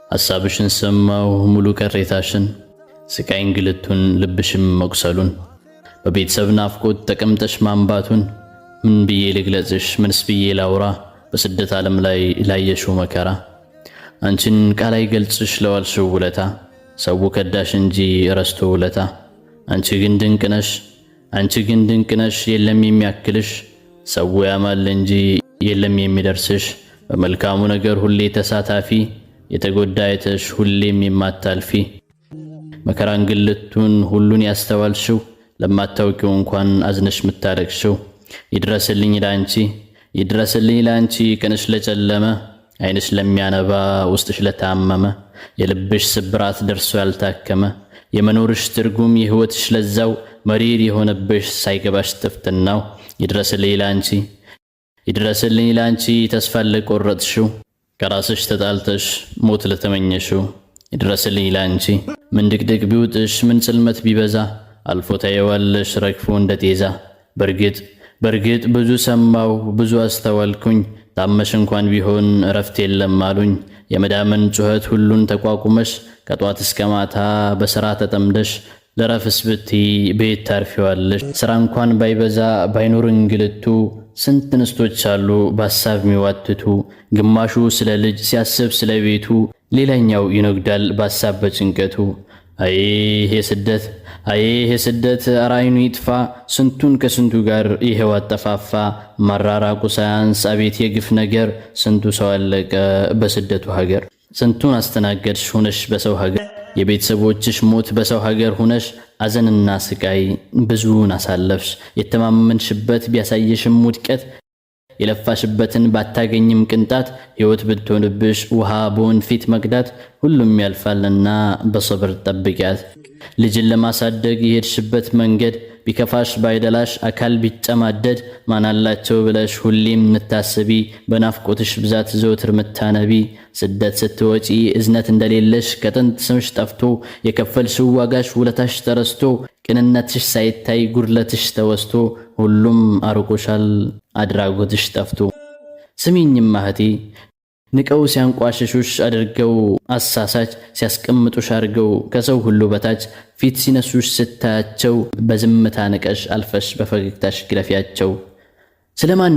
ሐሳብሽን ሰማው ሙሉ ቀሬታሽን ስቃይ እንግልቱን ልብሽም መቁሰሉን በቤተሰብ ናፍቆት ተቀምጠሽ ማንባቱን ምን ብዬ ልግለጽሽ ምንስ ብዬ ላውራ በስደት ዓለም ላይ ላየሽው መከራ አንቺን ቃል አይገልጽሽ ለዋልሽው ውለታ ሰው ከዳሽ እንጂ ረስቶ ውለታ አንቺ ግን ድንቅ ነሽ የለም የሚያክልሽ ሰው ያማል እንጂ የለም የሚደርስሽ በመልካሙ ነገር ሁሌ ተሳታፊ የተጎዳ አይተሽ ሁሌም የማታልፊ መከራ እንግልቱን ሁሉን ያስተዋልሽው ለማታውቂው እንኳን አዝነሽ ምታለቅሽው ይድረስልኝ ላንቺ ቀንሽ ለጨለመ አይንሽ ለሚያነባ ውስጥሽ ለታመመ የልብሽ ስብራት ደርሶ ያልታከመ የመኖርሽ ትርጉም የህይወትሽ ለዛው መሪር የሆነብሽ ሳይገባሽ ጥፍጥናው ይድረስልኝ ላንቺ ተስፋ ለቆረጥሽው ከራስሽ ተጣልተሽ ሞት ለተመኘሽው ይድረስልኝ ላንቺ ምን ድቅድቅ ቢውጥሽ ምን ጽልመት ቢበዛ አልፎ ታየዋለሽ ረግፎ እንደጤዛ በርግጥ ብዙ ሰማው ብዙ አስተዋልኩኝ ታመሽ እንኳን ቢሆን እረፍት የለም አሉኝ የመዳመን ጩኸት ሁሉን ተቋቁመሽ ከጧት እስከ ማታ በሥራ ተጠምደሽ ለረፍስ ብቲ ቤት ታርፊዋለሽ ሥራ እንኳን ባይበዛ ባይኖር እንግልቱ ስንት ንስቶች አሉ በሐሳብ ሚዋትቱ ግማሹ ስለ ልጅ ሲያስብ ስለ ቤቱ ሌላኛው ይነግዳል በሐሳብ በጭንቀቱ ይሄ ስደት አራይኑ ይጥፋ ስንቱን ከስንቱ ጋር ይሄው አጠፋፋ መራራቁ ሳያንስ አቤት የግፍ ነገር ስንቱ ሰው አለቀ በስደቱ ሀገር ስንቱን አስተናገድሽ ሆነሽ በሰው ሀገር የቤተሰቦችሽ ሞት በሰው ሀገር ሆነሽ አዘንና ስቃይ ብዙን አሳለፍሽ የተማመንሽበት ቢያሳየሽም ውድቀት የለፋሽበትን ባታገኝም ቅንጣት ሕይወት ብትሆንብሽ ውሃ በወንፊት መቅዳት ሁሉም ያልፋልና በሰብር ጠብቂያት ልጅን ለማሳደግ የሄድሽበት መንገድ ቢከፋሽ ባይደላሽ አካል ቢጨማደድ ማናላቸው ብለሽ ሁሌም ምታስቢ በናፍቆትሽ ብዛት ዘወትር ምታነቢ ስደት ስትወጪ እዝነት እንደሌለሽ ከጥንት ስምሽ ጠፍቶ የከፈልሽው ዋጋሽ ውለታሽ ተረስቶ ቅንነትሽ ሳይታይ ጉድለትሽ ተወስቶ ሁሉም አርቆሻል አድራጎትሽ ጠፍቶ ስሚኝም እህቴ ንቀው ሲያንቋሽሹሽ አድርገው አሳሳች ሲያስቀምጡሽ አድርገው ከሰው ሁሉ በታች ፊት ሲነሱሽ ስታያቸው በዝምታ ንቀሽ አልፈሽ በፈገግታሽ ግረፊያቸው ስለማን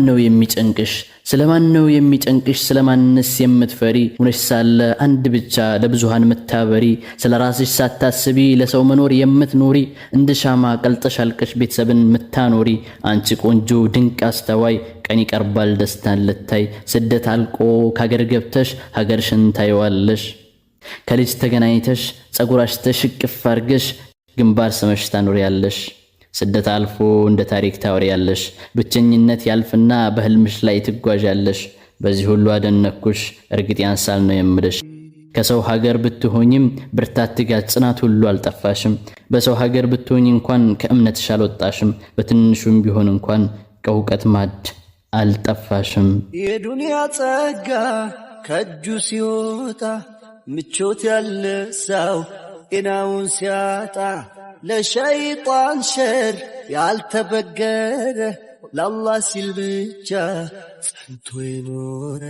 ነው የሚጨንቅሽ ስለማንስ የምትፈሪ ሆነሽ ሳለ አንድ ብቻ ለብዙሃን ምታበሪ ስለራስሽ ሳታስቢ ለሰው መኖር የምትኖሪ እንደ ሻማ ቀልጠሽ አልቀሽ ቤተሰብን ምታኖሪ አንቺ ቆንጆ ድንቅ አስተዋይ ቀን ይቀርባል ደስታን ልታይ ስደት አልቆ ከሀገር ገብተሽ ሀገርሽን ታይዋለሽ ከልጅ ተገናኝተሽ ጸጉራሽ ተሽቅፍ አርገሽ ግንባር ስመሽ ታኖሪያለሽ ስደት አልፎ እንደ ታሪክ ታወሪያለሽ ብቸኝነት ያልፍና በህልምሽ ላይ ትጓዣለሽ በዚህ ሁሉ አደነኩሽ እርግጥ ያንሳል ነው የምልሽ ከሰው ሀገር ብትሆኝም ብርታት ትጋት ጽናት ሁሉ አልጠፋሽም በሰው ሀገር ብትሆኝ እንኳን ከእምነትሽ አልወጣሽም በትንሹም ቢሆን እንኳን ከእውቀት ማድ አልጠፋሽም የዱንያ ጸጋ ከእጁ ሲወጣ ምቾት ያለ ሰው ጤናውን ሲያጣ ለሸይጣን ሸር ያልተበገረ ለአላህ ሲል ብቻ ጸንቶ የኖረ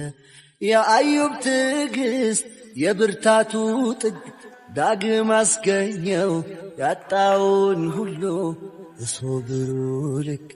የአዩብ ትዕግስት የብርታቱ ጥግ ዳግም አስገኘው ያጣውን ሁሉ በሶብሩ ልክ